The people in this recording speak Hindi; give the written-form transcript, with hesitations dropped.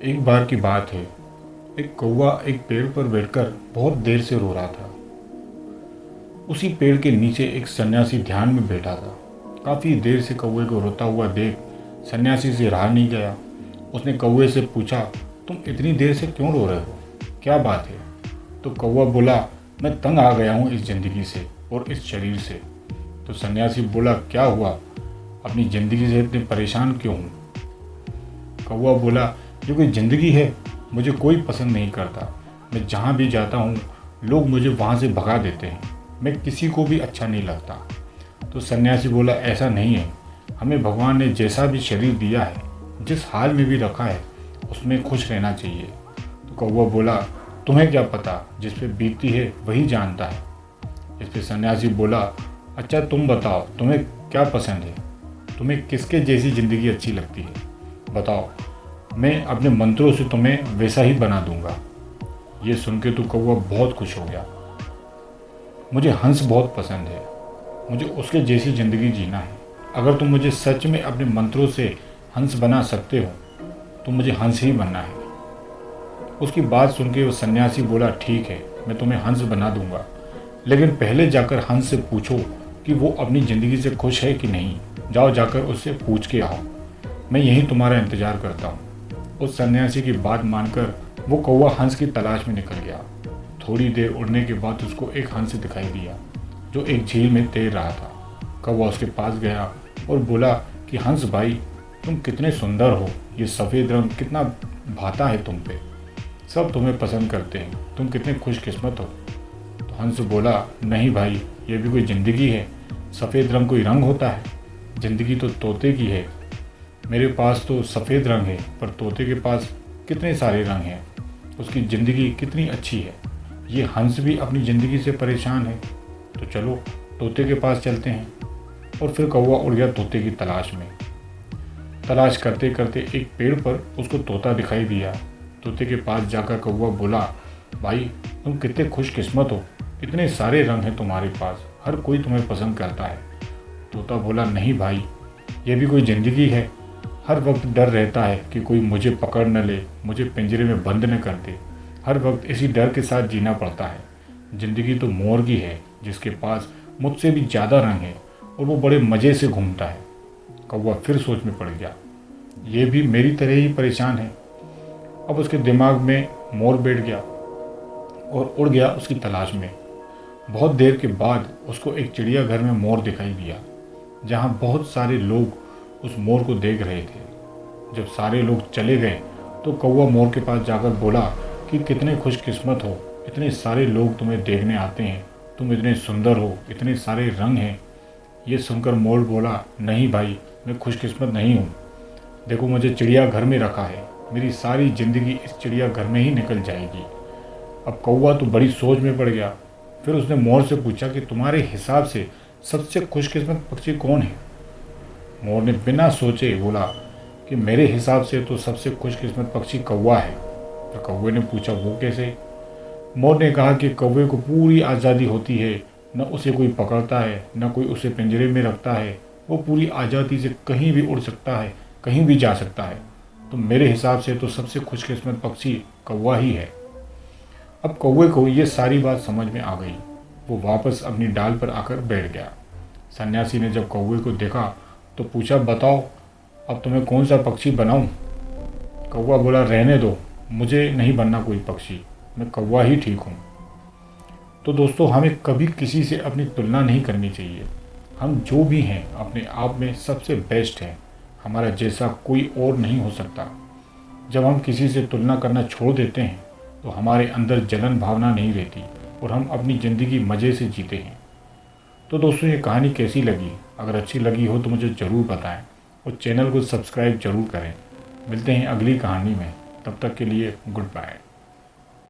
एक बार की बात है। एक कौवा एक पेड़ पर बैठकर बहुत देर से रो रहा था। उसी पेड़ के नीचे एक सन्यासी ध्यान में बैठा था। काफ़ी देर से कौवे को रोता हुआ देख सन्यासी से रहा नहीं गया। उसने कौवे से पूछा, तुम इतनी देर से क्यों रो रहे हो, क्या बात है? तो कौवा बोला, मैं तंग आ गया हूँ इस ज़िंदगी से और इस शरीर से। तो सन्यासी बोला, क्या हुआ, अपनी ज़िंदगी से इतने परेशान क्यों हूँ? कौवा बोला, ये कोई ज़िंदगी है? मुझे कोई पसंद नहीं करता। मैं जहाँ भी जाता हूँ लोग मुझे वहाँ से भगा देते हैं। मैं किसी को भी अच्छा नहीं लगता। तो सन्यासी बोला, ऐसा नहीं है, हमें भगवान ने जैसा भी शरीर दिया है, जिस हाल में भी रखा है, उसमें खुश रहना चाहिए। तो कौवा बोला, तुम्हें क्या पता, जिस पे बीतती है वही जानता है। इस पे सन्यासी बोला, अच्छा तुम बताओ, तुम्हें क्या पसंद है? तुम्हें किसके जैसी ज़िंदगी अच्छी लगती है? बताओ, मैं अपने मंत्रों से तुम्हें वैसा ही बना दूंगा। ये सुन के तो कौवा बहुत खुश हो गया। मुझे हंस बहुत पसंद है, मुझे उसके जैसी ज़िंदगी जीना है। अगर तुम मुझे सच में अपने मंत्रों से हंस बना सकते हो तो मुझे हंस ही बनना है। उसकी बात सुन के वो सन्यासी बोला, ठीक है, मैं तुम्हें हंस बना दूंगा, लेकिन पहले जाकर हंस से पूछो कि वो अपनी ज़िंदगी से खुश है कि नहीं। जाओ, जाकर उससे पूछ के आओ, मैं यहीं तुम्हारा इंतज़ार करता हूँ। उस सन्यासी की बात मानकर वो कौवा हंस की तलाश में निकल गया। थोड़ी देर उड़ने के बाद उसको एक हंस दिखाई दिया जो एक झील में तैर रहा था। कौवा उसके पास गया और बोला कि हंस भाई, तुम कितने सुंदर हो, ये सफ़ेद रंग कितना भाता है तुम पे, सब तुम्हें पसंद करते हैं, तुम कितने खुशकिस्मत हो। तो हंस बोला, नहीं भाई, ये भी कोई ज़िंदगी है? सफ़ेद रंग कोई रंग होता है? ज़िंदगी तो तोते की है। मेरे पास तो सफ़ेद रंग है, पर तोते के पास कितने सारे रंग हैं, उसकी ज़िंदगी कितनी अच्छी है। ये हंस भी अपनी ज़िंदगी से परेशान है, तो चलो तोते के पास चलते हैं। और फिर कौवा उड़ गया तोते की तलाश में। तलाश करते करते एक पेड़ पर उसको तोता दिखाई दिया। तोते के पास जाकर कौवा बोला, भाई तुम कितने खुशकिस्मत हो, इतने सारे रंग हैं तुम्हारे पास, हर कोई तुम्हें पसंद करता है। तोता बोला, नहीं भाई, ये भी कोई ज़िंदगी है? हर वक्त डर रहता है कि कोई मुझे पकड़ न ले, मुझे पिंजरे में बंद न कर दे। हर वक्त इसी डर के साथ जीना पड़ता है। ज़िंदगी तो मोर की है, जिसके पास मुझसे भी ज़्यादा रंग है और वो बड़े मज़े से घूमता है। कौवा फिर सोच में पड़ गया, ये भी मेरी तरह ही परेशान है। अब उसके दिमाग में मोर बैठ गया और उड़ गया उसकी तलाश में। बहुत देर के बाद उसको एक चिड़ियाघर में मोर दिखाई दिया, जहाँ बहुत सारे लोग उस मोर को देख रहे थे। जब सारे लोग चले गए तो कौवा मोर के पास जाकर बोला कि कितने खुशकिस्मत हो, इतने सारे लोग तुम्हें देखने आते हैं, तुम इतने सुंदर हो, इतने सारे रंग हैं। ये सुनकर मोर बोला, नहीं भाई, मैं खुशकिस्मत नहीं हूँ। देखो, मुझे चिड़ियाघर में रखा है, मेरी सारी ज़िंदगी इस चिड़ियाघर में ही निकल जाएगी। अब कौवा तो बड़ी सोच में पड़ गया। फिर उसने मोर से पूछा कि तुम्हारे हिसाब से सबसे खुशकिस्मत पक्षी कौन है? मोर ने बिना सोचे बोला कि मेरे हिसाब से तो सबसे खुशकिस्मत पक्षी कौवा है। तो कौवे ने पूछा, वो कैसे? मोर ने कहा कि कौवे को पूरी आज़ादी होती है, न उसे कोई पकड़ता है, न कोई उसे पिंजरे में रखता है। वो पूरी आज़ादी से कहीं भी उड़ सकता है, कहीं भी जा सकता है। तो मेरे हिसाब से तो सबसे खुशकिस्मत पक्षी कौवा ही है। अब कौवे को ये सारी बात समझ में आ गई। वो वापस अपनी डाल पर आकर बैठ गया। सन्यासी ने जब कौवे को देखा तो पूछा, बताओ अब तुम्हें कौन सा पक्षी बनाऊं? कौवा बोला, रहने दो, मुझे नहीं बनना कोई पक्षी, मैं कौवा ही ठीक हूँ। तो दोस्तों, हमें कभी किसी से अपनी तुलना नहीं करनी चाहिए। हम जो भी हैं अपने आप में सबसे बेस्ट हैं, हमारा जैसा कोई और नहीं हो सकता। जब हम किसी से तुलना करना छोड़ देते हैं तो हमारे अंदर जलन भावना नहीं रहती और हम अपनी ज़िंदगी मज़े से जीते हैं। तो दोस्तों, ये कहानी कैसी लगी? अगर अच्छी लगी हो तो मुझे ज़रूर बताएं और चैनल को सब्सक्राइब ज़रूर करें। मिलते हैं अगली कहानी में, तब तक के लिए गुड बाय।